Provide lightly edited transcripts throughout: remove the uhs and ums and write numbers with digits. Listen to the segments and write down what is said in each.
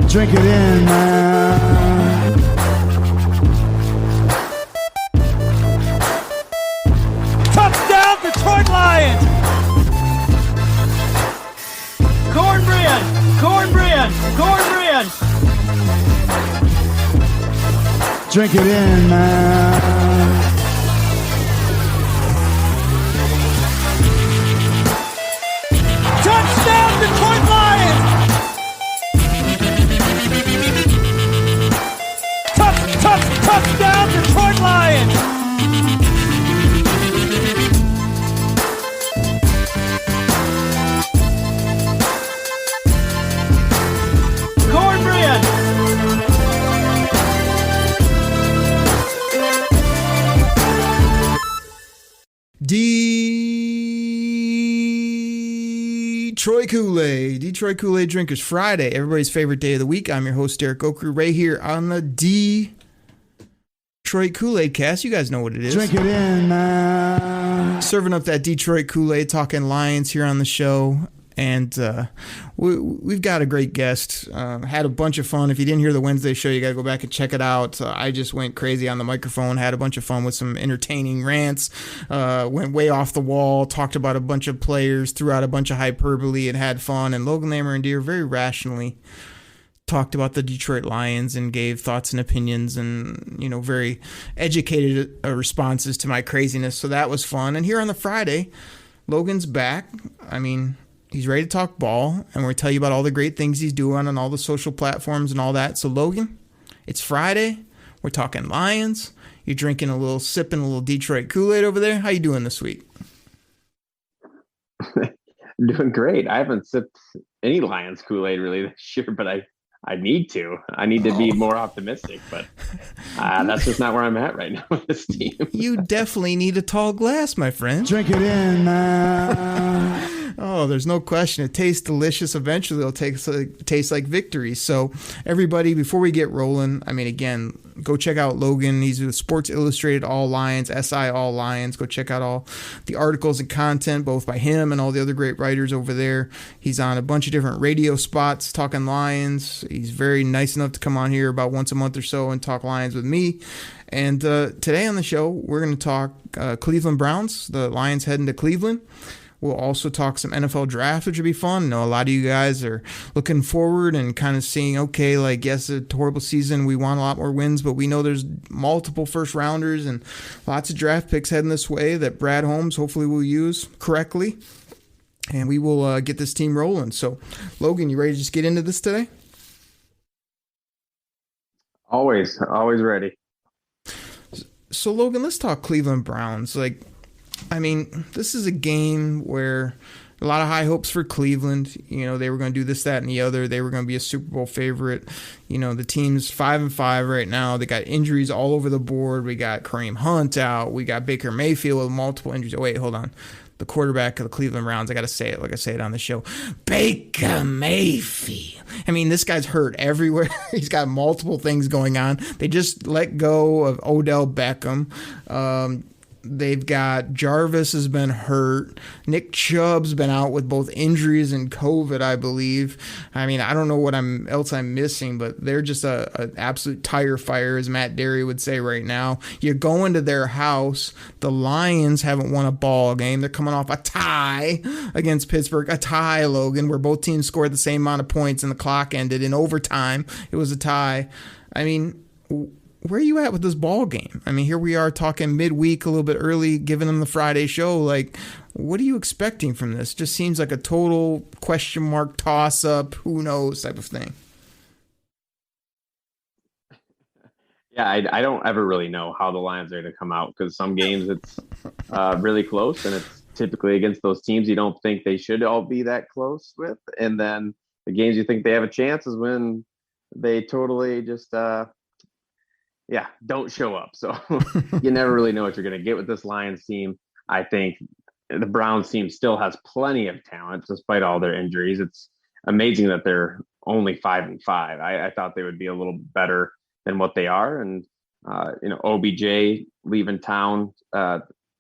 Drink it in, man. Touchdown, Detroit Lions! Cornbread! Cornbread! Cornbread! Drink it in, man. Touchdown, Detroit Lions! Touchdown, Detroit Lions! Cornbread! Detroit Koolaid. Detroit Koolaid Drinkers Friday, everybody's favorite day of the week. I'm your host, Derek Okru, right here on the Detroit Koolaid Cast. You guys know what it is. Drink it in, man. Serving up that Detroit Koolaid, talking Lions here on the show. And we've got a great guest. Had a bunch of fun. If you didn't hear the Wednesday show, you got to go back and check it out. I just went crazy on the microphone, had a bunch of fun with some entertaining rants, went way off the wall, talked about a bunch of players, threw out a bunch of hyperbole, and had fun. And Logan Lamer and Deere very rationally talked about the Detroit Lions and gave thoughts and opinions and, you know, very educated responses to my craziness. So that was fun. And here on the Friday, Logan's back. I mean, he's ready to talk ball, and we're going to tell you about all the great things he's doing on all the social platforms and all that. So, Logan, it's Friday. We're talking Lions. You're drinking sipping a little Detroit Kool-Aid over there. How you doing this week? Doing great. I haven't sipped any Lions Kool-Aid really this year, but I need to. I need to be more optimistic, but that's just not where I'm at right now with this team. You definitely need a tall glass, my friend. Drink it in, man. Oh, there's no question. It tastes delicious. Eventually, it'll taste like victory. So, everybody, before we get rolling, I mean, again, go check out Logan. He's with Sports Illustrated All Lions, SI All Lions. Go check out all the articles and content, both by him and all the other great writers over there. He's on a bunch of different radio spots talking Lions. He's very nice enough to come on here about once a month or so and talk Lions with me. And today on the show, we're going to talk Cleveland Browns. The Lions heading to Cleveland. We'll also talk some NFL draft, which would be fun. I know a lot of you guys are looking forward and kind of seeing, okay, like, yes, it's a horrible season. We want a lot more wins, but we know there's multiple first rounders and lots of draft picks heading this way that Brad Holmes hopefully will use correctly. And we will get this team rolling. So, Logan, you ready to just get into this today? Always ready. So, Logan, let's talk Cleveland Browns. Like, I mean, this is a game where a lot of high hopes for Cleveland. You know, they were going to do this, that, and the other. They were going to be a Super Bowl favorite. You know, the team's 5-5 right now. They got injuries all over the board. We got Kareem Hunt out. We got Baker Mayfield with multiple injuries. Oh, wait, hold on. The quarterback of the Cleveland Browns, I got to say it like I say it on the show. Baker Mayfield. I mean, this guy's hurt everywhere. He's got multiple things going on. They just let go of Odell Beckham. They've got Jarvis has been hurt. Nick Chubb's been out with both injuries and COVID, I believe. I mean, I don't know what else I'm missing, but they're just an absolute tire fire, as Matt Derry would say right now. You go into their house. The Lions haven't won a ball game. They're coming off a tie against Pittsburgh. A tie, Logan, where both teams scored the same amount of points and the clock ended in overtime. It was a tie. I mean, where are you at with this ball game? I mean, here we are talking midweek, a little bit early, giving them the Friday show. Like, what are you expecting from this? Just seems like a total question mark toss up, who knows type of thing. Yeah, I don't ever really know how the Lions are going to come out, because some games it's really close, and it's typically against those teams you don't think they should all be that close with. And then the games you think they have a chance is when they totally just don't show up. So you never really know what you're going to get with this Lions team. I think the Browns team still has plenty of talent despite all their injuries. It's amazing that they're only 5-5. I thought they would be a little better than what they are. And, OBJ leaving town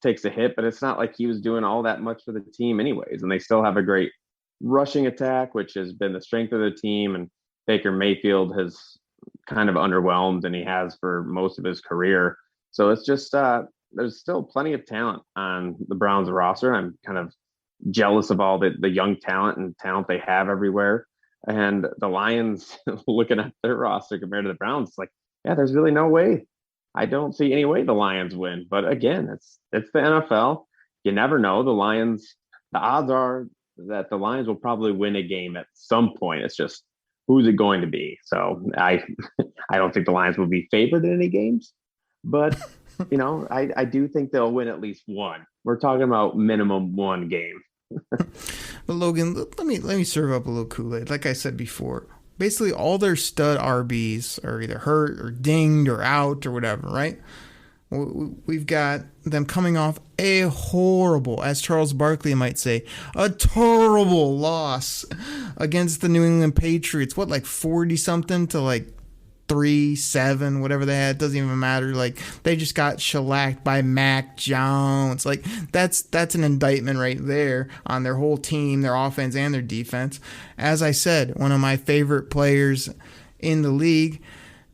takes a hit, but it's not like he was doing all that much for the team anyways. And they still have a great rushing attack, which has been the strength of the team. And Baker Mayfield has kind of underwhelmed, and he has for most of his career. So it's just there's still plenty of talent on the Browns roster. I'm kind of jealous of all the young talent and talent they have everywhere. And the Lions, looking at their roster compared to the Browns, it's like, yeah, there's really no way. I don't see any way the Lions win. But again, it's the NFL. You never know. The odds are that the Lions will probably win a game at some point. It's just, who's it going to be? So I don't think the Lions will be favored in any games, but I do think they'll win at least one. We're talking about minimum one game. But Logan, let me serve up a little Kool-Aid. Like I said before, basically all their stud RBs are either hurt or dinged or out or whatever, right? We've got them coming off a horrible, as Charles Barkley might say, a terrible loss against the New England Patriots. What, like 40-something to like 3-7, whatever they had. It doesn't even matter. Like, they just got shellacked by Mac Jones. Like, that's an indictment right there on their whole team, their offense and their defense. As I said, one of my favorite players in the league,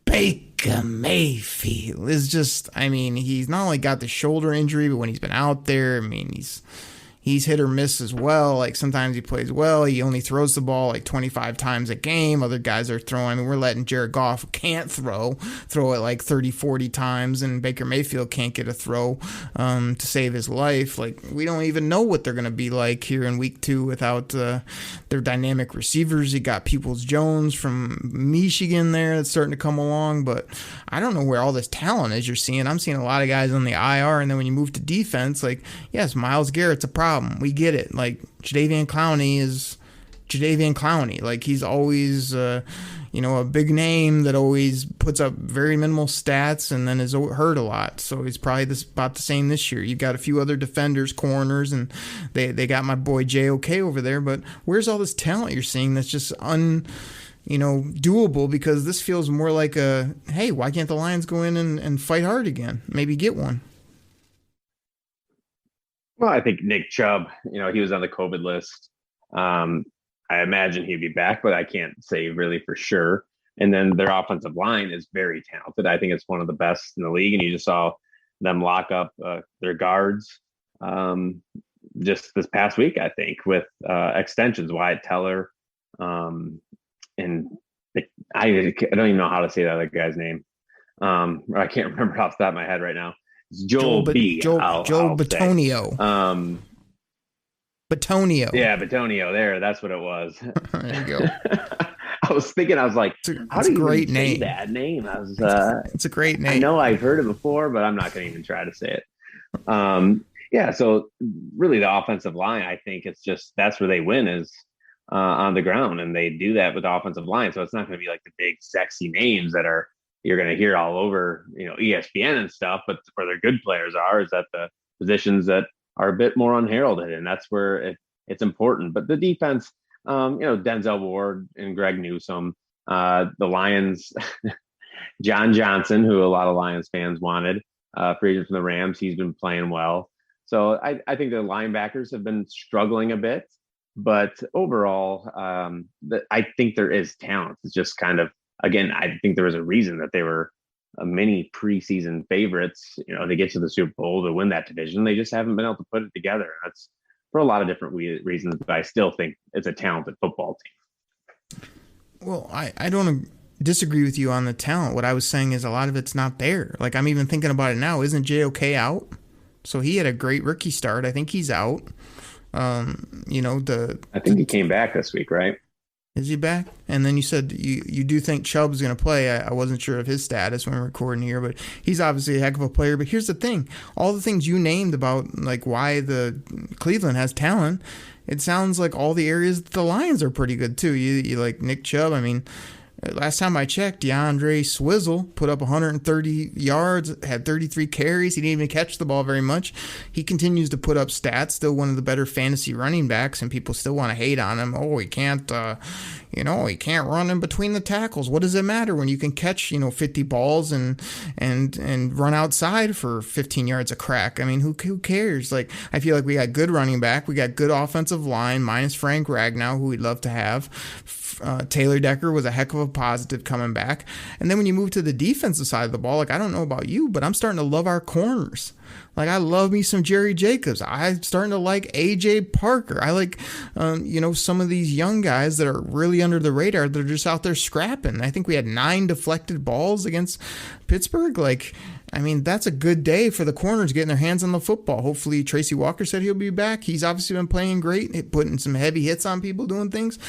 Baker Mayfield, is just, he's not only got the shoulder injury, but when he's been out there, he's hit or miss as well. Like, sometimes he plays well. He only throws the ball like 25 times a game. Other guys are throwing. We're letting Jared Goff, who can't throw it like 30, 40 times, and Baker Mayfield can't get a throw to save his life. Like, we don't even know what they're going to be like here in week 2 without their dynamic receivers. You got Peoples-Jones from Michigan there that's starting to come along, but I don't know where all this talent is you're seeing. I'm seeing a lot of guys on the IR, and then when you move to defense, like, yes, Myles Garrett's a problem. We get it. Like, Jadeveon Clowney is Jadeveon Clowney. Like, he's always, a big name that always puts up very minimal stats and then is hurt a lot. So he's probably about the same this year. You've got a few other defenders, corners, and they got my boy JOK over there. But where's all this talent you're seeing that's just doable? Because this feels more like hey, why can't the Lions go in and fight hard again? Maybe get one. Well, I think Nick Chubb, he was on the COVID list. I imagine he'd be back, but I can't say really for sure. And then their offensive line is very talented. I think it's one of the best in the league. And you just saw them lock up their guards just this past week, I think, with extensions, Wyatt Teller. And I don't even know how to say that other guy's name. I can't remember off the top of my head right now. Joel Bitonio. Batonio. Yeah, Batonio. There, that's what it was. There you go. I was thinking, I was like, how do you even say that name? It's a great name. I know I've heard it before, but I'm not going to even try to say it. So really the offensive line, I think it's just, that's where they win is on the ground, and they do that with the offensive line. So it's not going to be like the big sexy names that you're going to hear all over, ESPN and stuff, but where their good players are is at the positions that are a bit more unheralded, and that's where it's important. But the defense, Denzel Ward and Greg Newsome, the Lions, John Johnson, who a lot of Lions fans wanted, free agent from the Rams, he's been playing well. So I think the linebackers have been struggling a bit, but overall, I think there is talent. It's just kind of, again, I think there was a reason that they were many preseason favorites, to get to the Super Bowl, to win that division. They just haven't been able to put it together. That's for a lot of different reasons, but I still think it's a talented football team. Well, I don't disagree with you on the talent. What I was saying is a lot of it's not there. Like, I'm even thinking about it now. Isn't JOK out? So he had a great rookie start. I think he's out. I think he came back this week, right? Is he back? And then you said you do think Chubb's going to play. I wasn't sure of his status when we're recording here, but he's obviously a heck of a player. But here's the thing. All the things you named about like why the Cleveland has talent, it sounds like all the areas that the Lions are pretty good too. You like Nick Chubb. Last time I checked, DeAndre Swizzle put up 130 yards, had 33 carries. He didn't even catch the ball very much. He continues to put up stats, still one of the better fantasy running backs, and people still want to hate on him. Oh, he can't, he can't run in between the tackles. What does it matter when you can catch, 50 balls and run outside for 15 yards a crack? I mean, who cares? Like, I feel like we got good running back. We got good offensive line, minus Frank Ragnow, who we'd love to have. Taylor Decker was a heck of a positive coming back. And then when you move to the defensive side of the ball, like, I don't know about you, but I'm starting to love our corners. Like, I love me some Jerry Jacobs. I'm starting to like AJ Parker. I like, some of these young guys that are really under the radar that are just out there scrapping. I think we had 9 deflected balls against Pittsburgh. Like, I mean, that's a good day for the corners getting their hands on the football. Hopefully, Tracy Walker said he'll be back. He's obviously been playing great, putting some heavy hits on people, doing things.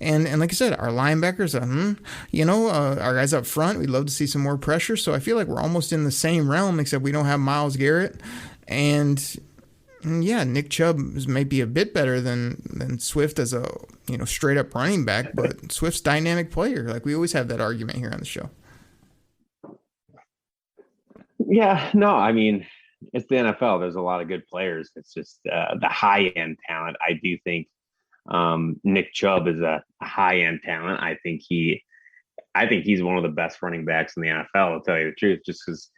And like I said, our linebackers, our guys up front, we'd love to see some more pressure. So I feel like we're almost in the same realm, except we don't have Myles Garrett. And yeah, Nick Chubb is maybe a bit better than Swift as a straight up running back, but Swift's dynamic player. Like, we always have that argument here on the show. Yeah, no, I mean, it's the NFL. There's a lot of good players. It's just the high end talent. I do think Nick Chubb is a high end talent. I think he's one of the best running backs in the NFL. To tell you the truth, just because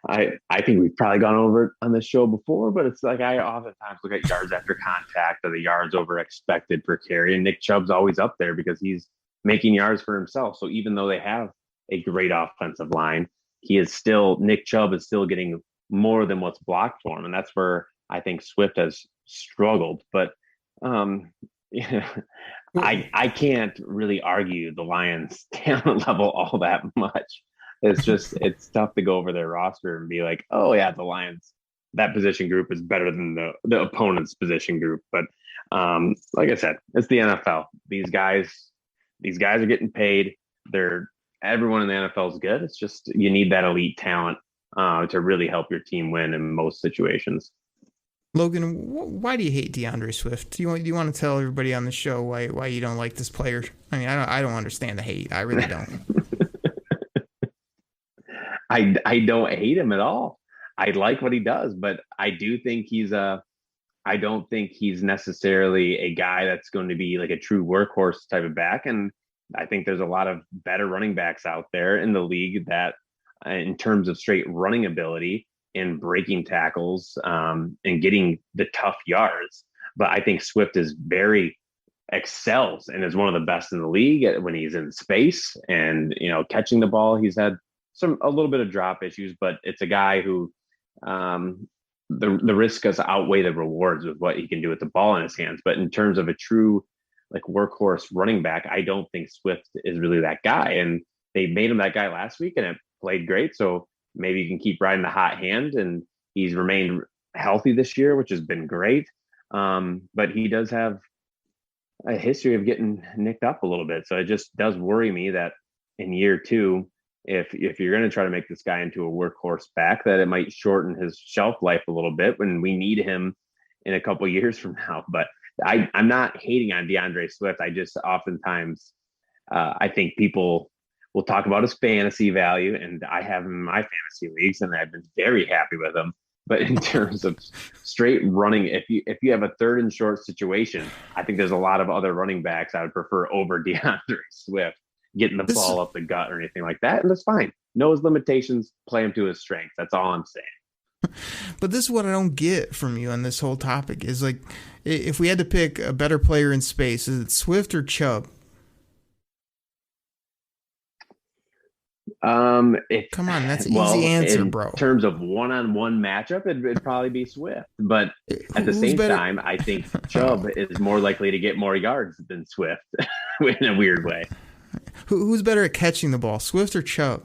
I think we've probably gone over it on this show before, but it's like I oftentimes look at yards after contact or the yards over expected per carry, and Nick Chubb's always up there because he's making yards for himself. So even though they have a great offensive line, Nick Chubb is still getting more than what's blocked for him, and that's where I think Swift has struggled. But I can't really argue the Lions' talent level all that much. It's tough to go over their roster and be like, oh yeah, the Lions, that position group is better than the opponent's position group. But like I said, it's the NFL. These guys are getting paid. Everyone in the NFL is good. It's just you need that elite talent to really help your team win in most situations. Logan, why do you hate DeAndre Swift? Do you want to tell everybody on the show why you don't like this player? I mean, I don't understand the hate. I really don't. I don't hate him at all. I like what he does, but I don't think he's necessarily a guy that's going to be like a true workhorse type of back. And I think there's a lot of better running backs out there in the league that, in terms of straight running ability and breaking tackles and getting the tough yards. But I think Swift excels and is one of the best in the league when he's in space and, catching the ball. He's had a little bit of drop issues, but it's a guy who the risk does outweigh the rewards with what he can do with the ball in his hands. But in terms of a true like workhorse running back, I don't think Swift is really that guy. And they made him that guy last week and it played great. So maybe you can keep riding the hot hand, and he's remained healthy this year, which has been great. But he does have a history of getting nicked up a little bit. So it just does worry me that in year 2, if you're going to try to make this guy into a workhorse back, that it might shorten his shelf life a little bit when we need him in a couple years from now. But I'm not hating on DeAndre Swift. I just oftentimes I think people will talk about his fantasy value, and I have him in my fantasy leagues, and I've been very happy with him. But in terms of straight running, if you have a 3rd and short situation, I think there's a lot of other running backs I would prefer over DeAndre Swift getting the ball up the gut or anything like that. And that's fine. Know his limitations, play him to his strengths. That's all I'm saying. But this is what I don't get from you on this whole topic is, like, if we had to pick a better player in space, is it Swift or Chubb? Come on, that's an easy answer, bro. In terms of one-on-one matchup, it'd probably be Swift. But at the same time, I think Chubb is more likely to get more yards than Swift in a weird way. Who's better at catching the ball, Swift or Chubb?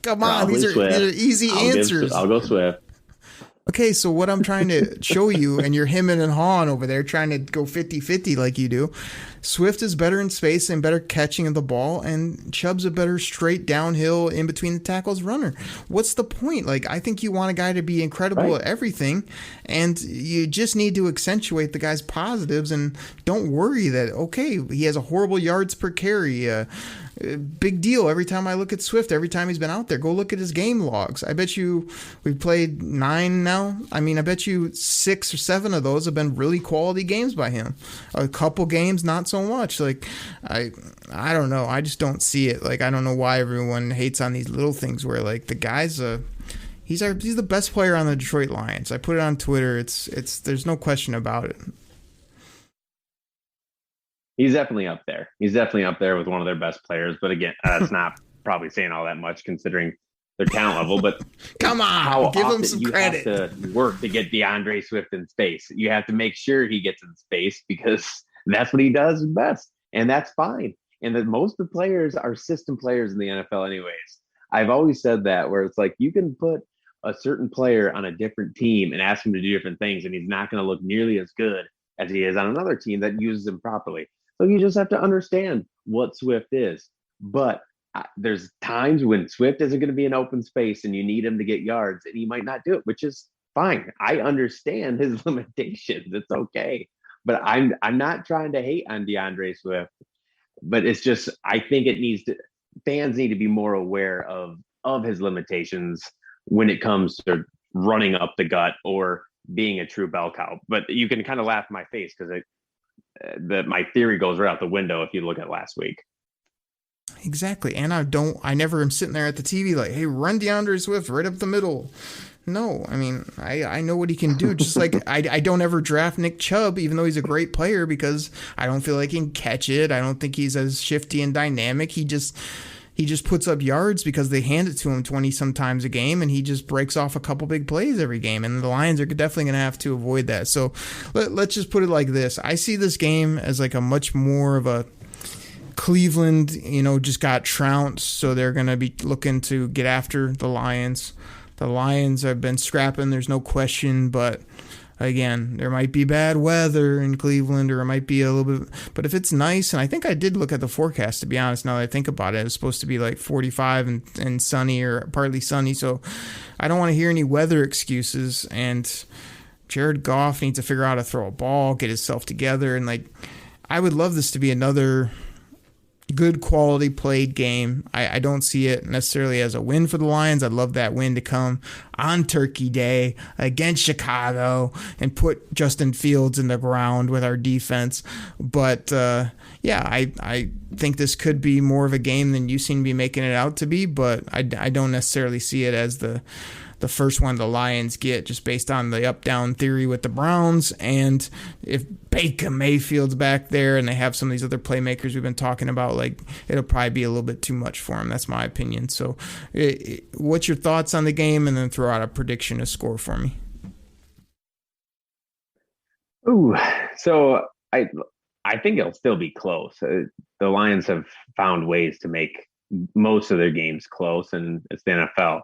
Come on, these are easy answers. I'll go Swift. Okay, so what I'm trying to show you, and you're hemming and hawing over there trying to go 50-50 like you do. Swift is better in space and better catching of the ball, and Chubb's a better straight downhill in between the tackles runner. What's the point? Like, I think you want a guy to be incredible at everything, and you just need to accentuate the guy's positives and don't worry that, okay, he has a horrible yards per carry. Big deal every time I look at Swift, every time he's been out there. Go look at his game logs. I bet you we've played 9 now. I mean, I bet you 6 or 7 of those have been really quality games by him. A couple games, not so much. Like, I don't know. I just don't see it. Like, I don't know why everyone hates on these little things where, like, the guy's he's the best player on the Detroit Lions. I put it on Twitter. It's there's no question about it. He's definitely up there. He's definitely up there with one of their best players. But again, that's not probably saying all that much considering their talent level. But come on, give him some credit. You have to work to get DeAndre Swift in space. You have to make sure he gets in space because that's what he does best, and that's fine. And that most of the players are system players in the NFL, anyways. I've always said that, where it's like you can put a certain player on a different team and ask him to do different things, and he's not going to look nearly as good as he is on another team that uses him properly. So you just have to understand what Swift is. But there's times when Swift isn't going to be in open space and you need him to get yards and he might not do it, which is fine. I understand his limitations. It's okay. But I'm not trying to hate on DeAndre Swift. But it's just, I think fans need to be more aware of his limitations when it comes to running up the gut or being a true bell cow. But you can kind of laugh in my face because my theory goes right out the window if you look at last week. Exactly. And I never am sitting there at the TV like, hey, run DeAndre Swift right up the middle. No, I mean, I know what he can do. Just like I don't ever draft Nick Chubb, even though he's a great player, because I don't feel like he can catch it. I don't think he's as shifty and dynamic. He just puts up yards because they hand it to him 20 sometimes a game, and he just breaks off a couple big plays every game. And the Lions are definitely going to have to avoid that. So let's just put it like this. I see this game as like a much more of a Cleveland, just got trounced, so they're going to be looking to get after the Lions. The Lions have been scrapping, there's no question, but again, there might be bad weather in Cleveland, or it might be a little bit, but if it's nice, and I think I did look at the forecast, to be honest, now that I think about it, it's supposed to be like 45 and sunny or partly sunny, so I don't want to hear any weather excuses, and Jared Goff needs to figure out how to throw a ball, get himself together, and like, I would love this to be another good quality played game. I don't see it necessarily as a win for the Lions. I'd love that win to come on Turkey Day against Chicago and put Justin Fields in the ground with our defense. But I think this could be more of a game than you seem to be making it out to be, but I don't necessarily see it as the first one the Lions get, just based on the up-down theory with the Browns. And if Baker Mayfield's back there and they have some of these other playmakers we've been talking about, like, it'll probably be a little bit too much for them. That's my opinion. So what's your thoughts on the game? And then throw out a prediction, a score for me. Ooh, so I think it'll still be close. The Lions have found ways to make most of their games close, and it's the NFL.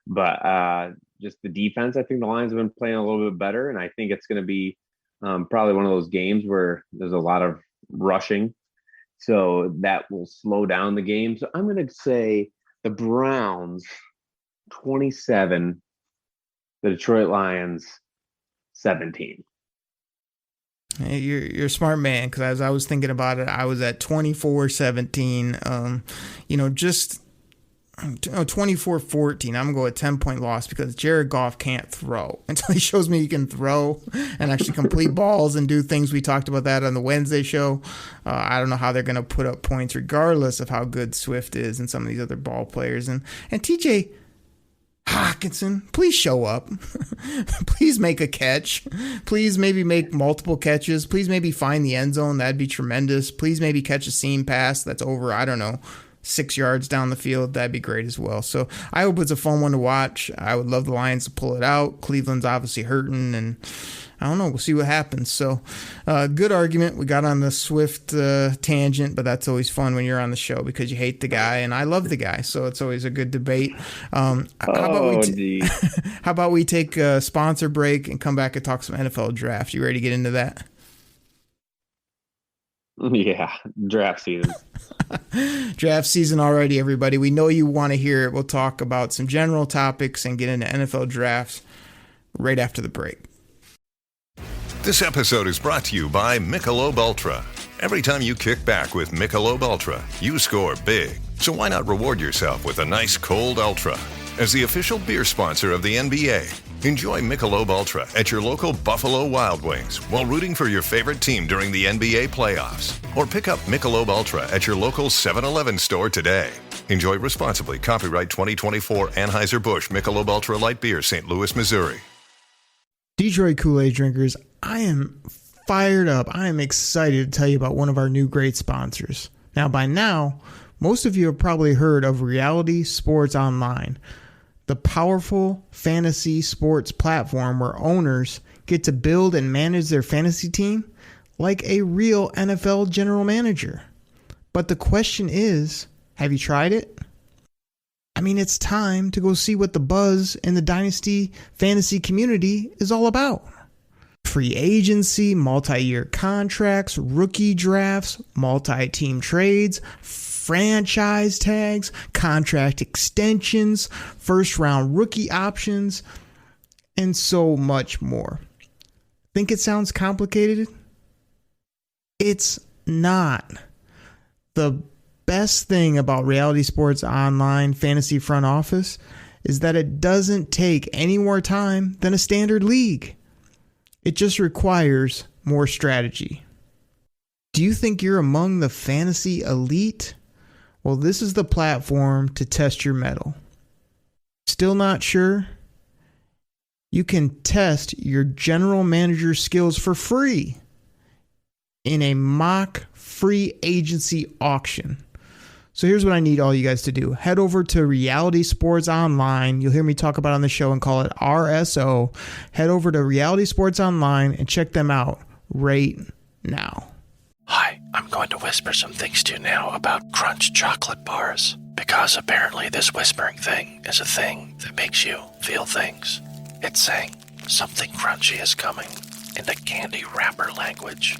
But just the defense, I think the Lions have been playing a little bit better, and I think it's going to be probably one of those games where there's a lot of rushing, so that will slow down the game. So I'm going to say the Browns 27, the Detroit Lions 17. Hey, you're a smart man, because as I was thinking about it, I was at 24-17. Just 24-14. I'm going to go a 10-point loss because Jared Goff can't throw until he shows me he can throw and actually complete balls and do things. We talked about that on the Wednesday show. I don't know how they're going to put up points regardless of how good Swift is and some of these other ball players. And TJ Hawkinson, please show up. Please make a catch. Please maybe make multiple catches. Please maybe find the end zone. That'd be tremendous. Please maybe catch a seam pass that's over, 6 yards down the field. That'd be great as well. So I hope it's a fun one to watch. I would love the Lions to pull it out. Cleveland's obviously hurting, and I don't know. We'll see what happens. So, good argument. We got on the Swift tangent, but that's always fun when you're on the show because you hate the guy and I love the guy. So it's always a good debate. How about we take a sponsor break and come back and talk some NFL draft? You ready to get into that? Yeah, draft season. Draft season already, everybody. We know you want to hear it. We'll talk about some general topics and get into NFL drafts right after the break. This episode is brought to you by Michelob Ultra. Every time you kick back with Michelob Ultra, you score big. So why not reward yourself with a nice cold Ultra? As the official beer sponsor of the NBA, enjoy Michelob Ultra at your local Buffalo Wild Wings while rooting for your favorite team during the NBA playoffs. Or pick up Michelob Ultra at your local 7-Eleven store today. Enjoy responsibly. Copyright 2024 Anheuser-Busch Michelob Ultra Light Beer, St. Louis, Missouri. Detroit Koolaid drinkers, I am fired up. I am excited to tell you about one of our new great sponsors. Now, by now, most of you have probably heard of Reality Sports Online, the powerful fantasy sports platform where owners get to build and manage their fantasy team like a real NFL general manager. But the question is, have you tried it? I mean, it's time to go see what the buzz in the Dynasty fantasy community is all about. Free agency, multi-year contracts, rookie drafts, multi-team trades, franchise tags, contract extensions, first-round rookie options, and so much more. Think it sounds complicated? It's not. The best thing about Reality Sports Online Fantasy Front Office is that it doesn't take any more time than a standard league. It just requires more strategy. Do you think you're among the fantasy elite? Well, this is the platform to test your mettle. Still not sure? You can test your general manager skills for free in a mock free agency auction. So here's what I need all you guys to do. Head over to Reality Sports Online. You'll hear me talk about it on the show and call it RSO. Head over to Reality Sports Online and check them out right now. Hi, I'm going to whisper some things to you now about Crunch chocolate bars, because apparently this whispering thing is a thing that makes you feel things. It's saying something crunchy is coming in the candy wrapper language.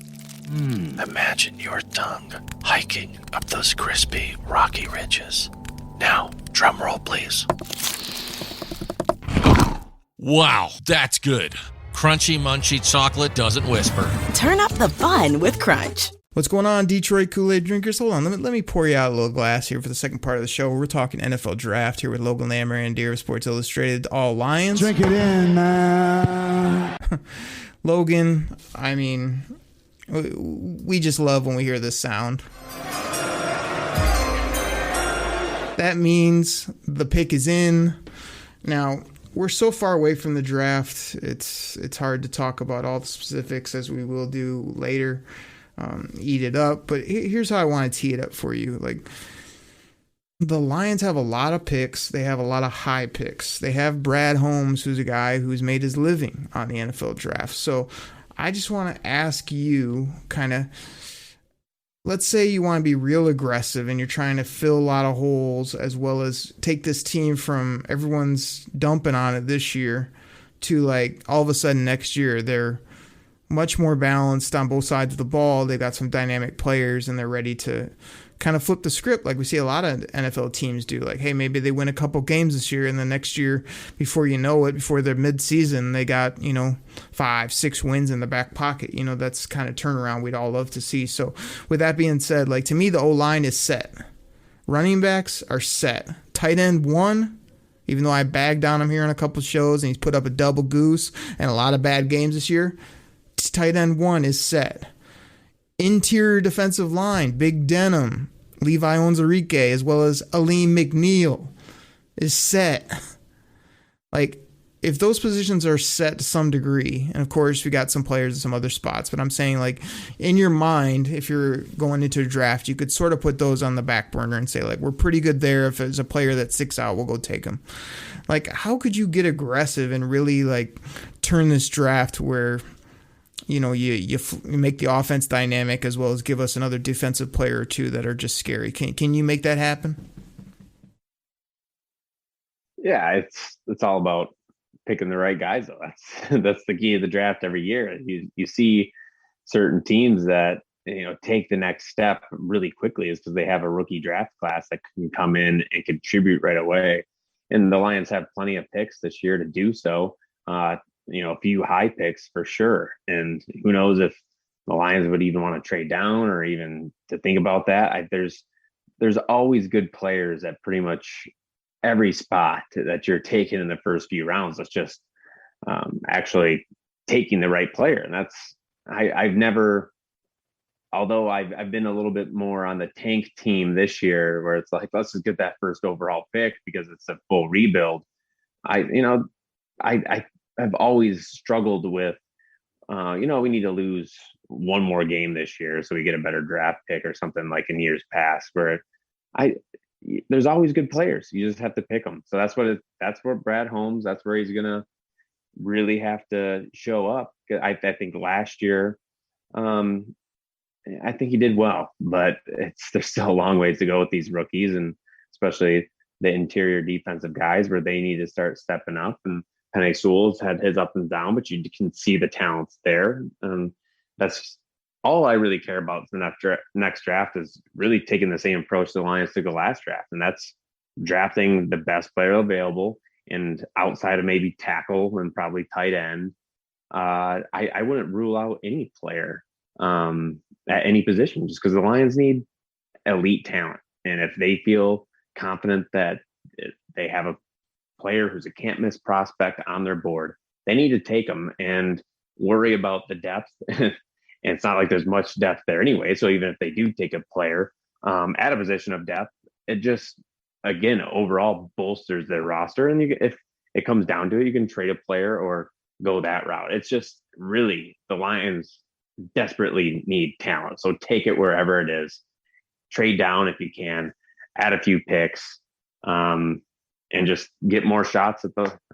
Imagine your tongue hiking up those crispy, rocky ridges. Now, drum roll, please. Wow, that's good. Crunchy, munchy chocolate doesn't whisper. Turn up the fun with Crunch. What's going on, Detroit Koolaid drinkers? Hold on, let me pour you out a little glass here for the second part of the show. We're talking NFL draft here with Logan Lammer and Deer of Sports Illustrated, all Lions. Drink it in, man. Logan, I mean, we just love when we hear this sound. That means the pick is in. Now, we're so far away from the draft, it's hard to talk about all the specifics, as we will do later. Eat it up. But here's how I want to tee it up for you. Like, the Lions have a lot of picks. They have a lot of high picks. They have Brad Holmes, who's a guy who's made his living on the NFL draft. So I just want to ask you kind of, let's say you want to be real aggressive and you're trying to fill a lot of holes, as well as take this team from everyone's dumping on it this year to, like, all of a sudden next year they're much more balanced on both sides of the ball. They got some dynamic players and they're ready to kind of flip the script like we see a lot of NFL teams do. Like, hey, maybe they win a couple games this year and the next year, before you know it, before their midseason, they got, 5-6 wins in the back pocket. That's kind of turnaround we'd all love to see. So with that being said, like, to me, the O-line is set. Running backs are set. Tight end 1, even though I bagged on him here on a couple shows and he's put up a double goose and a lot of bad games this year, tight end 1 is set. Interior defensive line, Big Denham, Levi Onwuzurike, as well as Aleem McNeil is set. Like, if those positions are set to some degree, and of course we got some players in some other spots, but I'm saying, like, in your mind, if you're going into a draft, you could sort of put those on the back burner and say, like, we're pretty good there. If there's a player that sticks out, we'll go take him. Like, how could you get aggressive and really, like, turn this draft where you make the offense dynamic as well as give us another defensive player or two that are just scary. Can you make that happen? Yeah, it's all about picking the right guys, though. That's the key of the draft every year. You see certain teams that take the next step really quickly is because they have a rookie draft class that can come in and contribute right away. And the Lions have plenty of picks this year to do so. A few high picks for sure. And who knows if the Lions would even want to trade down or even to think about that. There's always good players at pretty much every spot that you're taking in the first few rounds. It's just actually taking the right player. And that's, I've never, although I've been a little bit more on the tank team this year where it's like, let's just get that first overall pick because it's a full rebuild. I've always struggled with, we need to lose one more game this year so we get a better draft pick or something like in years past where there's always good players. You just have to pick them. So that's where Brad Holmes, that's where he's going to really have to show up. I think last year, I think he did well, but there's still a long ways to go with these rookies and especially the interior defensive guys where they need to start stepping up. And Penei Sewell's had his up and down, but you can see the talents there. That's all I really care about for the next draft is really taking the same approach the Lions took the last draft. And that's drafting the best player available. And outside of maybe tackle and probably tight end, I wouldn't rule out any player at any position just because the Lions need elite talent. And if they feel confident that they have a player who's a can't miss prospect on their board, they need to take them and worry about the depth. And it's not like there's much depth there anyway. So even if they do take a player at a position of depth, it just, again, overall bolsters their roster. And if it comes down to it, you can trade a player or go that route. It's just really the Lions desperately need talent. So take it wherever it is. Trade down if you can, add a few picks, and just get more shots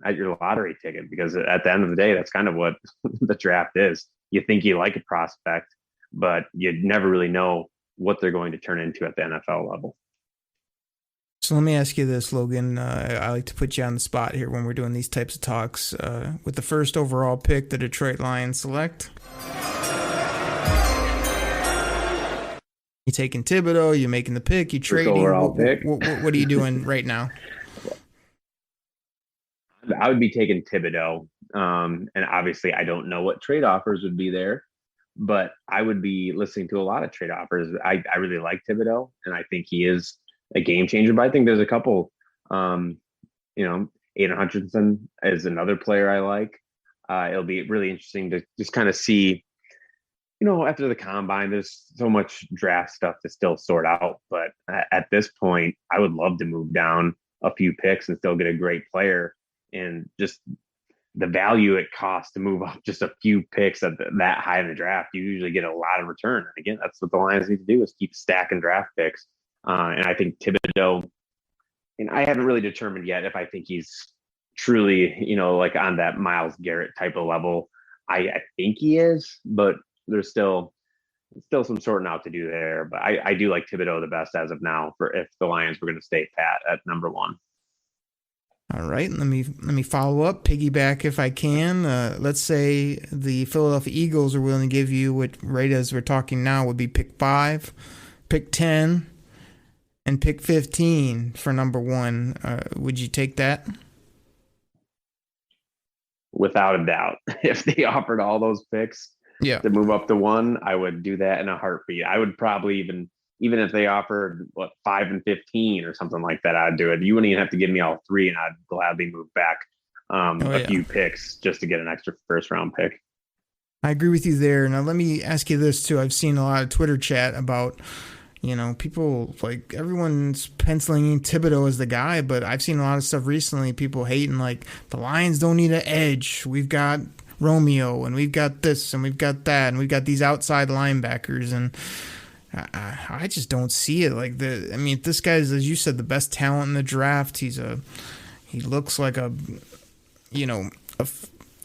at your lottery ticket. Because at the end of the day, that's kind of what the draft is. You think you like a prospect, but you never really know what they're going to turn into at the NFL level. So let me ask you this, Logan. I like to put you on the spot here when we're doing these types of talks. With the first overall pick, the Detroit Lions select. You taking Thibodeau? You making the pick? You trading? Pick. What are you doing right now? I would be taking Thibodeau. And obviously I don't know what trade offers would be there, but I would be listening to a lot of trade offers. I really like Thibodeau and I think he is a game changer, but I think there's a couple, Aiden Hutchinson is another player I like. It'll be really interesting to just kind of see, after the combine, there's so much draft stuff to still sort out. But at this point, I would love to move down a few picks and still get a great player. And just the value it costs to move up just a few picks at that high in the draft, you usually get a lot of return. And again, that's what the Lions need to do is keep stacking draft picks. And I think Thibodeau, and I haven't really determined yet if I think he's truly, like on that Myles Garrett type of level. I think he is, but there's still some sorting out to do there. But I do like Thibodeau the best as of now for if the Lions were going to stay pat at number one. All right, let me follow up, piggyback if I can. Let's say the Philadelphia Eagles are willing to give you what, right as we're talking now, would be pick 5, pick 10, and pick 15 for number 1. Would you take that? Without a doubt. If they offered all those picks to move up to 1, I would do that in a heartbeat. I would probably even if they offered 5 and 15 or something like that, I'd do it. You wouldn't even have to give me all 3 and I'd gladly move back a few picks just to get an extra first round pick. I agree with you there. Now let me ask you this too. I've seen a lot of Twitter chat about, people like everyone's penciling in Thibodeau as the guy, but I've seen a lot of stuff recently, people hating like the Lions don't need an edge. We've got Romeo and we've got this and we've got that and we've got these outside linebackers, and I just don't see it like this guy's, as you said, the best talent in the draft. He looks like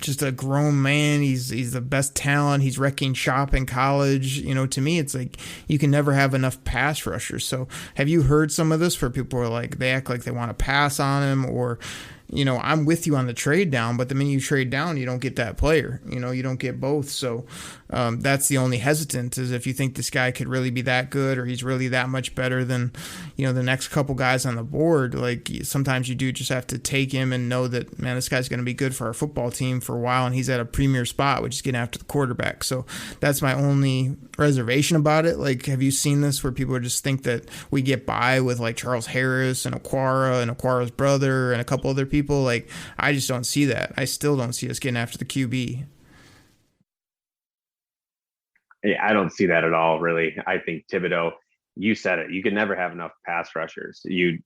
just a grown man. He's the best talent. He's wrecking shop in college. You know, to me, it's like you can never have enough pass rushers. So have you heard some of this where people are like, they act like they want to pass on him, or, you know, I'm with you on the trade down, but the minute you trade down, you don't get that player. You know, you don't get both. So that's the only hesitant, is if you think this guy could really be that good, or he's really that much better than, you know, the next couple guys on the board. Like, sometimes you do just have to take him and know that, man, this guy's going to be good for our football team for a while, and he's at a premier spot, which is getting after the quarterback. So that's my only reservation about it. Like, have you seen this where people just think that we get by with like Charles Harris and Okwara's brother and a couple other people? Like, I just don't see that. I still don't see us getting after the QB. Yeah, I don't see that at all, really. I think Thibodeau, you said it, you can never have enough pass rushers.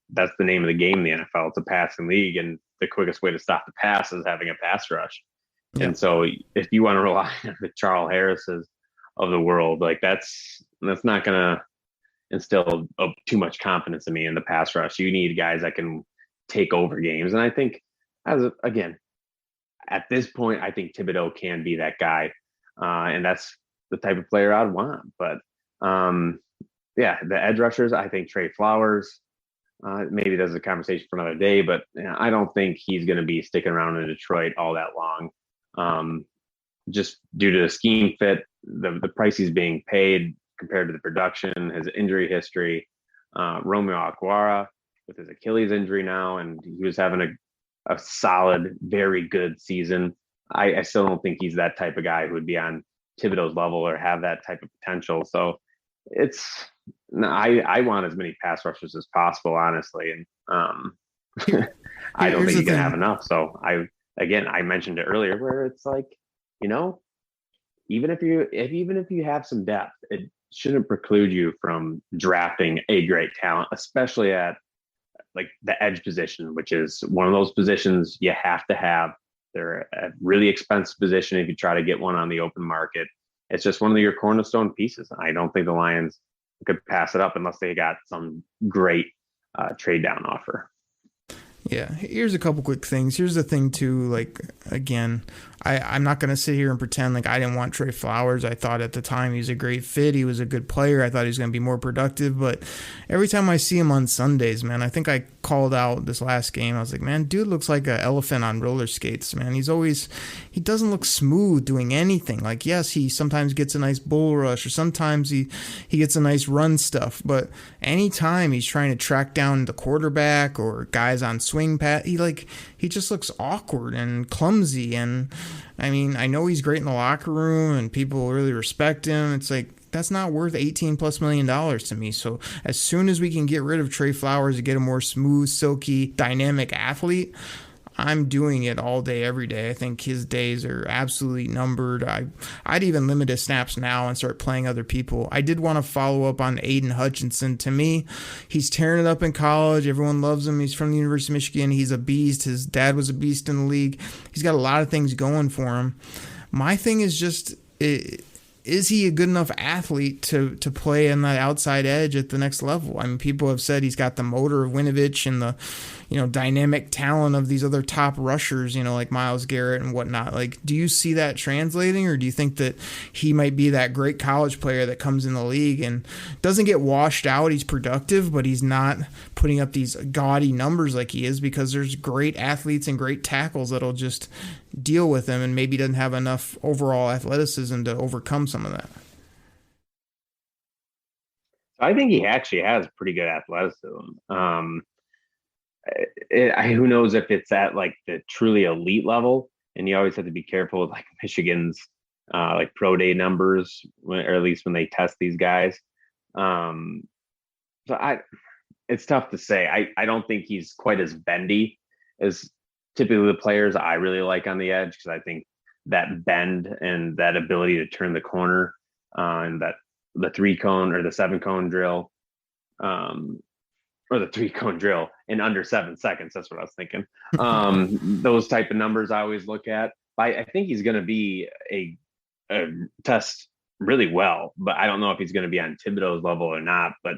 That's the name of the game in the NFL. It's a passing league, and the quickest way to stop the pass is having a pass rush. Yeah. And so if you want to rely on the Charles Harrises of the world, like that's not going to instill too much confidence in me in the pass rush. You need guys that can take over games. And I think, again, at this point, I think Thibodeau can be that guy. And that's the type of player I'd want. But yeah, the edge rushers, I think Trey Flowers, maybe there's a conversation for another day, but I don't think he's going to be sticking around in Detroit all that long. Just due to the scheme fit, the price he's being paid compared to the production, his injury history. Romeo Okwara with his Achilles injury now, and he was having a solid, very good season. I still don't think he's that type of guy who would be on Thibodeau's level or have that type of potential. So I want as many pass rushers as possible, honestly. And I don't think you can have enough. So I mentioned it earlier where it's like, you know, even if you have some depth, it shouldn't preclude you from drafting a great talent, especially at like the edge position, which is one of those positions you have to have. They're a really expensive position if you try to get one on the open market. It's just one of your cornerstone pieces. I don't think the Lions could pass it up unless they got some great trade down offer. Yeah, here's a couple quick things. Here's the thing too, like, again, I'm not going to sit here and pretend like I didn't want Trey Flowers. I thought at the time he was a great fit. He was a good player. I thought he was going to be more productive. But every time I see him on Sundays, man, I think I called out this last game. I was like, man, dude looks like an elephant on roller skates, man. He doesn't look smooth doing anything. Like, yes, he sometimes gets a nice bull rush, or sometimes he gets a nice run stuff. But anytime he's trying to track down the quarterback or guys on swing pat, he just looks awkward and clumsy. And I mean, I know he's great in the locker room and people really respect him. It's like, that's not worth $18+ million to me. So as soon as we can get rid of Trey Flowers and get a more smooth, silky, dynamic athlete, I'm doing it all day, every day. I think his days are absolutely numbered. I'd even limit his snaps now and start playing other people. I did want to follow up on Aiden Hutchinson. To me, he's tearing it up in college. Everyone loves him. He's from the University of Michigan. He's a beast. His dad was a beast in the league. He's got a lot of things going for him. My thing is just, is he a good enough athlete to play on that outside edge at the next level? I mean, people have said he's got the motor of Winovich and the, dynamic talent of these other top rushers, like Myles Garrett and whatnot. Like, do you see that translating, or do you think that he might be that great college player that comes in the league and doesn't get washed out? He's productive, but he's not putting up these gaudy numbers like he is, because there's great athletes and great tackles that'll just deal with him, and maybe doesn't have enough overall athleticism to overcome some of that. I think he actually has pretty good athleticism. Who knows if it's at like the truly elite level, and you always have to be careful with like Michigan's like pro day numbers, or at least when they test these guys. It's tough to say. I don't think he's quite as bendy as typically the players I really like on the edge, because I think that bend and that ability to turn the corner and that the 3-cone or the 7-cone drill, or the 3-cone drill in under 7 seconds. That's what I was thinking. Those type of numbers I always look at. I think he's going to be a test really well, but I don't know if he's going to be on Thibodeau's level or not. But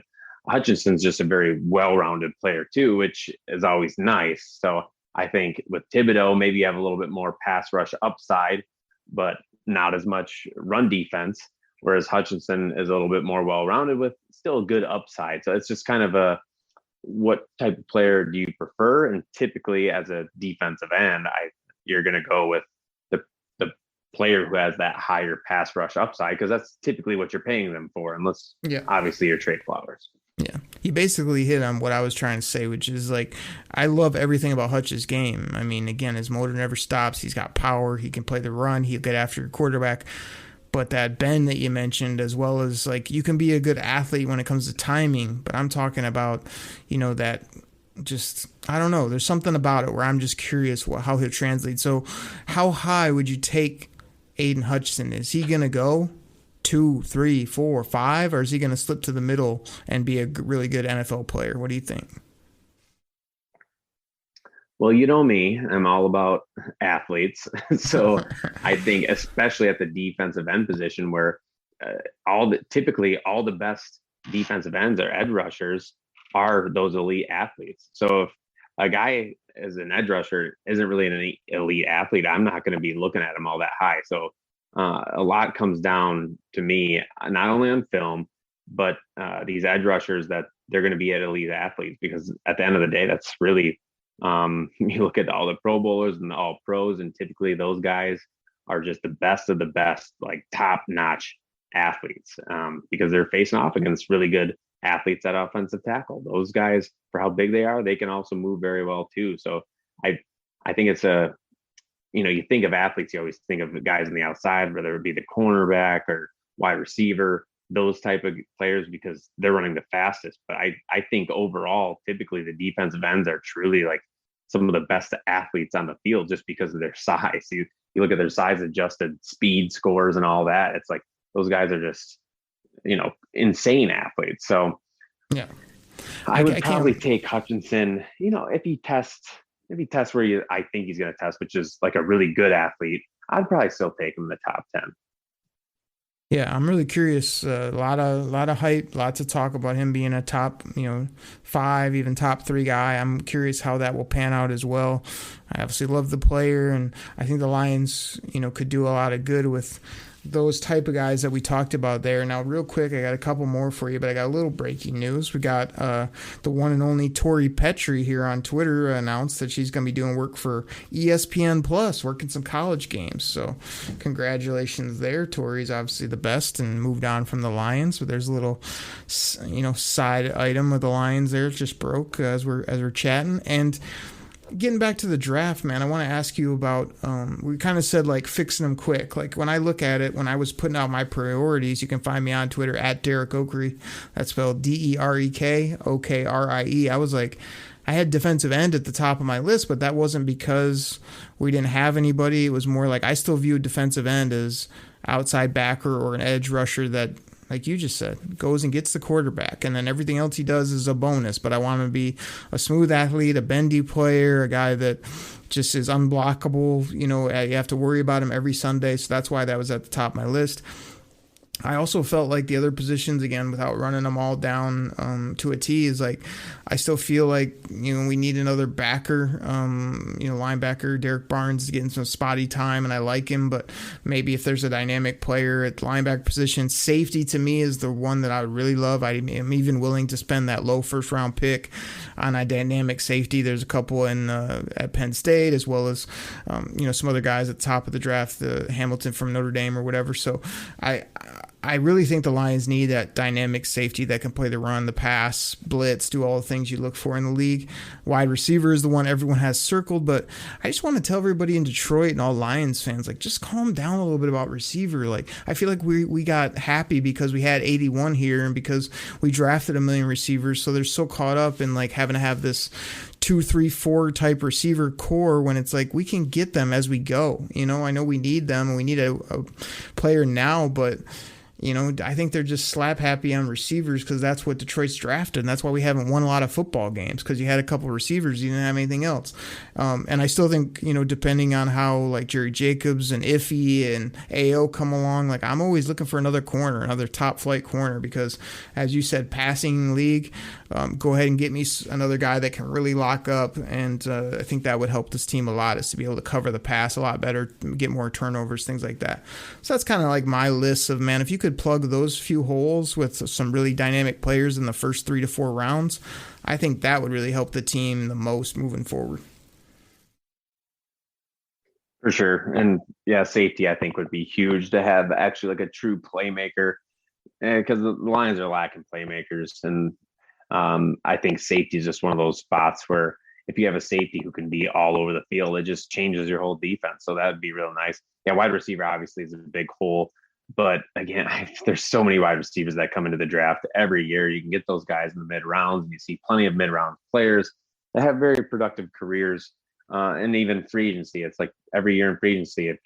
Hutchinson's just a very well-rounded player too, which is always nice. So I think with Thibodeau, maybe you have a little bit more pass rush upside, but not as much run defense. Whereas Hutchinson is a little bit more well-rounded with still a good upside. So it's just kind of what type of player do you prefer? And typically as a defensive end, you're going to go with the player who has that higher pass rush upside, because that's typically what you're paying them for, unless obviously you're Trey Flowers. Yeah, he basically hit on what I was trying to say, which is like, I love everything about Hutch's game. I mean, again, his motor never stops. He's got power. He can play the run. He'll get after your quarterback. But that bend that you mentioned, as well as like, you can be a good athlete when it comes to timing, but I'm talking about, that just, I don't know. There's something about it where I'm just curious how he'll translate. So how high would you take Aiden Hutchinson? Is he going to go 2, 3, 4, 5, or is he going to slip to the middle and be a really good NFL player? What do you think? Well, you know me, I'm all about athletes. So I think especially at the defensive end position, where typically all the best defensive ends or edge rushers are those elite athletes. So if a guy as an edge rusher isn't really an elite athlete, I'm not going to be looking at him all that high. So a lot comes down to me, not only on film, but these edge rushers, that they're going to be elite athletes, because at the end of the day, that's really, you look at all the Pro Bowlers and the All Pros, and typically those guys are just the best of the best, like top notch athletes, because they're facing off against really good athletes at offensive tackle. Those guys, for how big they are, they can also move very well too. So I think it's you think of athletes, you always think of the guys on the outside, whether it be the cornerback or wide receiver, those type of players, because they're running the fastest. But I think overall, typically the defensive ends are truly like some of the best athletes on the field, just because of their size. You look at their size adjusted speed scores and all that. It's like those guys are just, insane athletes. So yeah, I would probably take Hutchinson, if he tests where I think he's going to test, which is like a really good athlete, I'd probably still take him in the top 10. Yeah, I'm really curious. A lot of hype, lots of talk about him being a top, 5, even top 3 guy. I'm curious how that will pan out as well. I obviously love the player, and I think the Lions, could do a lot of good with those type of guys that we talked about there. Now, real quick, I got a couple more for you, but I got a little breaking news. We got the one and only Tori Petrie here on Twitter announced that she's going to be doing work for ESPN Plus, working some college games. So congratulations there. Tori's obviously the best and moved on from the Lions, but there's a little, side item of the Lions there. It just broke as we're chatting. And getting back to the draft, man, I want to ask you about, we kind of said like fixing them quick. Like when I look at it, when I was putting out my priorities, you can find me on Twitter at Derek Okrie. That's spelled DEREK OKRIE. I was like, I had defensive end at the top of my list, but that wasn't because we didn't have anybody. It was more like I still viewed defensive end as outside backer or an edge rusher that, like you just said, goes and gets the quarterback, and then everything else he does is a bonus. But I want to be a smooth athlete, a bendy player, a guy that just is unblockable. You have to worry about him every Sunday. So that's why that was at the top of my list. I also felt like the other positions, again, without running them all down to a T, is like I still feel like, we need another backer, linebacker. Derek Barnes is getting some spotty time, and I like him, but maybe if there's a dynamic player at the linebacker position. Safety, to me, is the one that I would really love. I'm even willing to spend that low first-round pick on a dynamic safety. There's a couple at Penn State, as well as, some other guys at the top of the draft, the Hamilton from Notre Dame or whatever. So I really think the Lions need that dynamic safety that can play the run, the pass, blitz, do all the things you look for in the league. Wide receiver is the one everyone has circled, but I just want to tell everybody in Detroit and all Lions fans, like, just calm down a little bit about receiver. Like, I feel like we got happy because we had 81 here and because we drafted a million receivers, so they're so caught up in like having to have this 2, 3, 4 type receiver core when it's like we can get them as we go. I know we need them and we need a player now, but I think they're just slap happy on receivers because that's what Detroit's drafted. And that's why we haven't won a lot of football games, because you had a couple of receivers. You didn't have anything else. And I still think, depending on how like Jerry Jacobs and Iffy and AO come along, like I'm always looking for another corner, another top flight corner, because as you said, passing league, go ahead and get me another guy that can really lock up. And I think that would help this team a lot, is to be able to cover the pass a lot better, get more turnovers, things like that. So that's kind of like my list of, man, if you could plug those few holes with some really dynamic players in the first 3 to 4 rounds, I think that would really help the team the most moving forward. For sure. And yeah, safety I think would be huge to have actually like a true playmaker, because the Lions are lacking playmakers. And I think safety is just one of those spots where if you have a safety who can be all over the field, it just changes your whole defense. So that would be real nice. Yeah, wide receiver obviously is a big hole. But again, there's so many wide receivers that come into the draft every year. You can get those guys in the mid rounds, and you see plenty of mid round players that have very productive careers. And even free agency, it's like every year in free agency, if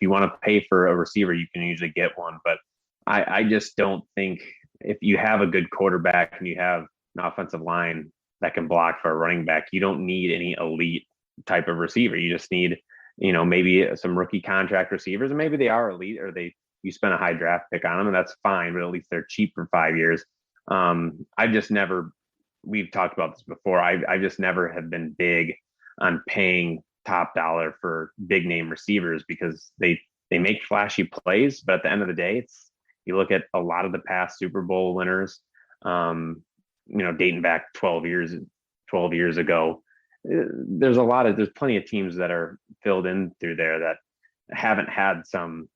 you want to pay for a receiver, you can usually get one. But I just don't think, if you have a good quarterback and you have an offensive line that can block for a running back, you don't need any elite type of receiver. You just need, maybe some rookie contract receivers, and maybe they are elite, or you spend a high draft pick on them, and that's fine, but at least they're cheap for 5 years. We've talked about this before. I just never have been big on paying top dollar for big name receivers, because they make flashy plays, but at the end of the day, you look at a lot of the past Super Bowl winners, dating back 12 years ago, there's plenty of teams that are filled in through there that haven't had some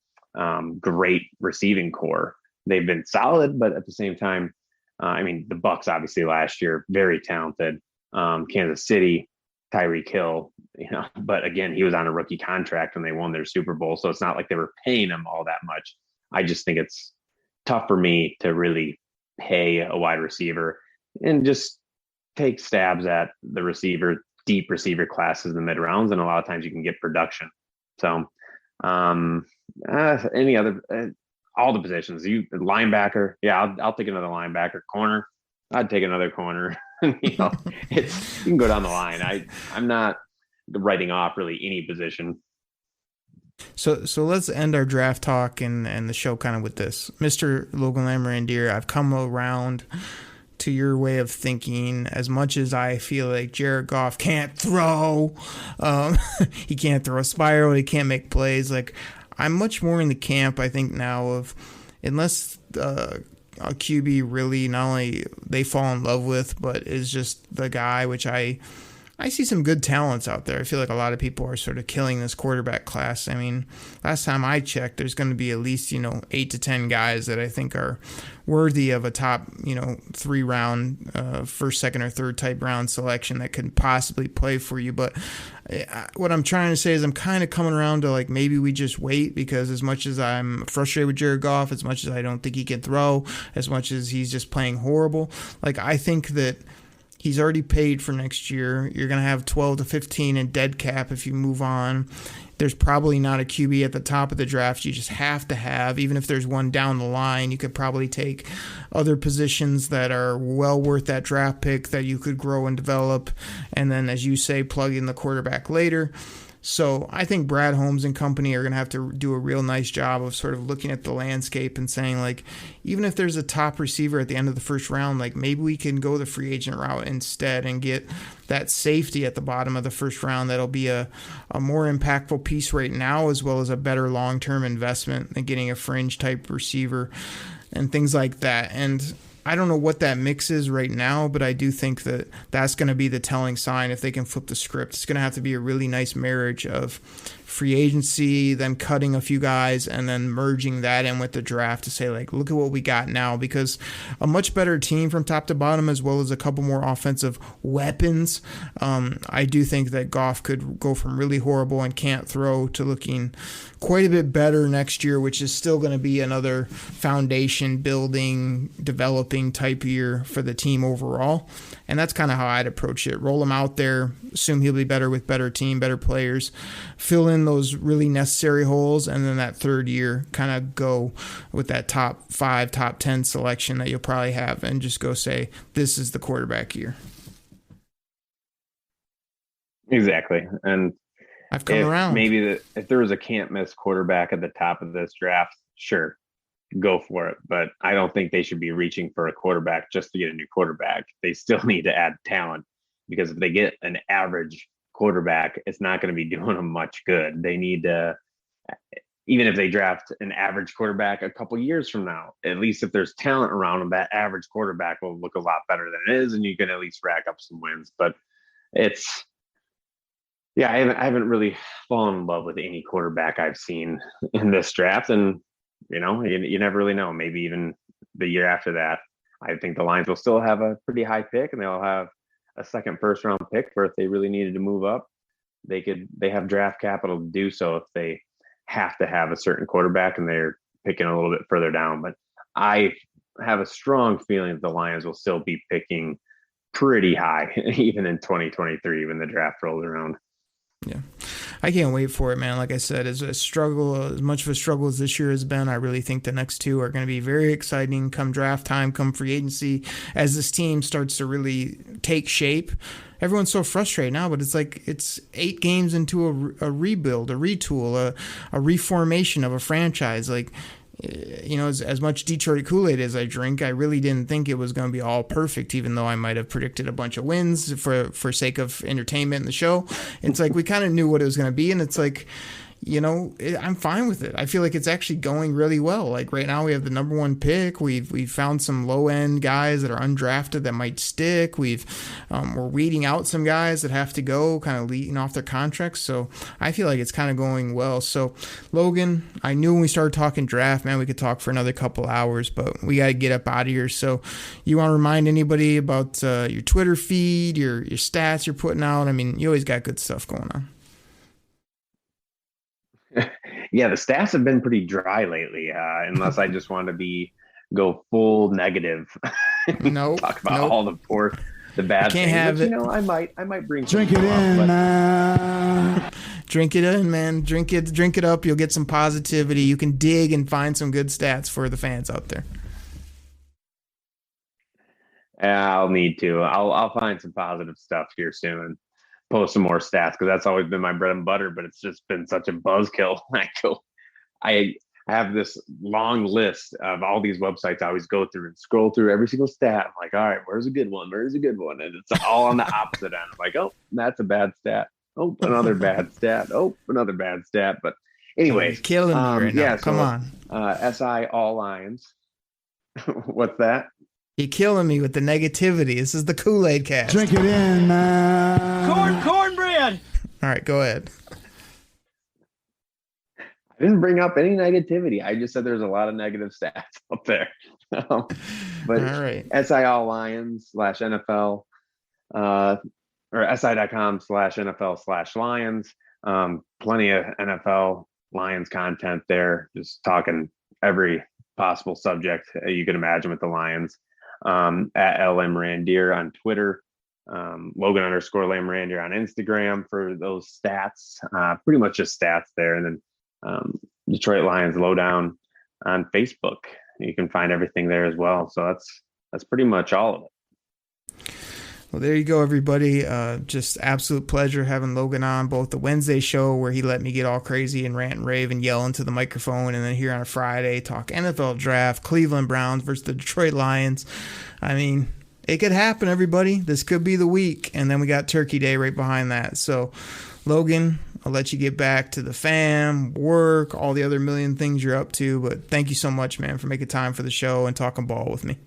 great receiving core. They've been solid, but at the same time, the Bucs obviously last year, very talented. Kansas City, Tyreek Hill, but again, he was on a rookie contract when they won their Super Bowl. So it's not like they were paying him all that much. I just think it's tough for me to really pay a wide receiver and just take stabs at the deep receiver classes in the mid rounds. And a lot of times you can get production. So, any other, all the positions, linebacker. Yeah, I'll take another linebacker. Corner, I'd take another corner. You can go down the line. I'm not writing off really any position. So let's end our draft talk and the show kind of with this. Mr. Logan Lamorandier, I've come around to your way of thinking. As much as I feel like Jared Goff can't throw, he can't throw a spiral, he can't make plays. Like, I'm much more in the camp, I think, now of, unless a QB really not only they fall in love with, but is just the guy, which I see some good talents out there. I feel like a lot of people are sort of killing this quarterback class. I mean, last time I checked, there's going to be at least, 8 to 10 guys that I think are worthy of a top, 3 round, first, second, or third type round selection that could possibly play for you. But what I'm trying to say is I'm kind of coming around to, like, maybe we just wait, because as much as I'm frustrated with Jared Goff, as much as I don't think he can throw, as much as he's just playing horrible, like, I think that he's already paid for next year. You're going to have 12 to 15 in dead cap if you move on. There's probably not a QB at the top of the draft you just have to have. Even if there's one down the line, you could probably take other positions that are well worth that draft pick that you could grow and develop. And then, as you say, plug in the quarterback later. So I think Brad Holmes and company are going to have to do a real nice job of sort of looking at the landscape and saying, like, even if there's a top receiver at the end of the first round, like, maybe we can go the free agent route instead and get that safety at the bottom of the first round that'll be a more impactful piece right now, as well as a better long-term investment than getting a fringe type receiver and things like that. And I don't know what that mix is right now, but I do think that that's going to be the telling sign if they can flip the script. It's going to have to be a really nice marriage of free agency, them cutting a few guys, and then merging that in with the draft to say, like, look at what we got now. Because a much better team from top to bottom, as well as a couple more offensive weapons, I do think that Goff could go from really horrible and can't throw to looking quite a bit better next year, which is still going to be another foundation building, developing rebuilding type year for the team overall. And that's kind of how I'd approach it. Roll him out there, assume he'll be better with better team, better players, fill in those really necessary holes, and then that third year kind of go with that top 5, top 10 selection that you'll probably have and just go say, this is the quarterback year. Exactly. And I've come around. Maybe if there was a can't miss quarterback at the top of this draft, sure, go for it. But I don't think they should be reaching for a quarterback just to get a new quarterback. They still need to add talent, because if they get an average quarterback, it's not going to be doing them much good. They need to, even if they draft an average quarterback a couple years from now, at least if there's talent around them, that average quarterback will look a lot better than it is, and you can at least rack up some wins. But it's, yeah, I haven't really fallen in love with any quarterback I've seen in this draft. And, you never really know. Maybe even the year after that, I think the Lions will still have a pretty high pick, and they'll have a second first round pick for if they really needed to move up. They have draft capital to do so if they have to have a certain quarterback and they're picking a little bit further down. But I have a strong feeling that the Lions will still be picking pretty high, even in 2023 when the draft rolls around. Yeah, I can't wait for it, man. Like I said, as much of a struggle as this year has been, I really think the next two are going to be very exciting come draft time, come free agency, as this team starts to really take shape. Everyone's so frustrated now, but it's like it's 8 games into a rebuild, a retool, a reformation of a franchise. Like, as much Detroit Koolaid as I drink, I really didn't think it was going to be all perfect, even though I might have predicted a bunch of wins for sake of entertainment in the show. It's like we kind of knew what it was going to be, and it's like, I'm fine with it. I feel like it's actually going really well. Like right now we have the number 1 pick. We've found some low end guys that are undrafted that might stick. We're weeding out some guys that have to go, kind of leading off their contracts. So I feel like it's kind of going well. So Logan, I knew when we started talking draft, man, we could talk for another couple hours, but we got to get up out of here. So you want to remind anybody about your Twitter feed, your stats you're putting out? I mean, you always got good stuff going on. Yeah, the stats have been pretty dry lately, unless I just want to go full negative. Talk about all the bad things. Have it. I might bring drink it in, man. Drink it in, man. Drink it up. You'll get some positivity. You can dig and find some good stats for the fans out there. I'll need to. I'll find some positive stuff here soon. Post some more stats, because that's always been my bread and butter, but it's just been such a buzzkill. I have this long list of all these websites I always go through and scroll through every single stat. I'm like, all right, where's a good one? Where's a good one? And it's all on the opposite end. I'm like, oh, that's a bad stat. Oh, another bad stat. Oh, another bad stat. But anyways, killing me right now. Yeah, come on. SI All Lions. What's that? You're killing me with the negativity. This is the Koolaid Cast. Drink it in, man. Cornbread. All right, go ahead. I didn't bring up any negativity. I just said there's a lot of negative stats up there. But all right. SI All Lions /NFL or SI.com/NFL/Lions. Plenty of NFL Lions content there. Just talking every possible subject you can imagine with the Lions. At LM Randier on Twitter, Logan_Lam Randier on Instagram for those stats, pretty much just stats there. And then Detroit Lions Lowdown on Facebook. You can find everything there as well. So that's pretty much all of it. Well, there you go, everybody. Just absolute pleasure having Logan on both the Wednesday show where he let me get all crazy and rant and rave and yell into the microphone, and then here on a Friday talk NFL draft, Cleveland Browns versus the Detroit Lions. I mean, it could happen, everybody. This could be the week, and then we got Turkey Day right behind that. So, Logan, I'll let you get back to the fam, work, all the other million things you're up to, but thank you so much, man, for making time for the show and talking ball with me.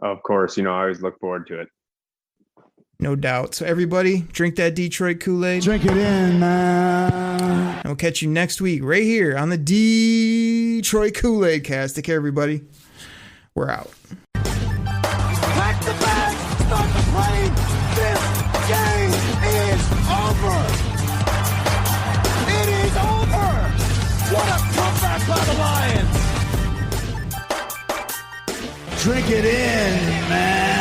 Of course, I always look forward to it. No doubt. So everybody, drink that Detroit Kool-Aid. Drink it in, man. And we'll catch you next week right here on the Detroit Koolaid Cast. Take care, everybody. We're out. Pack the bag. Start the plane. This game is over. It is over. What a comeback by the Lions. Drink it in, man.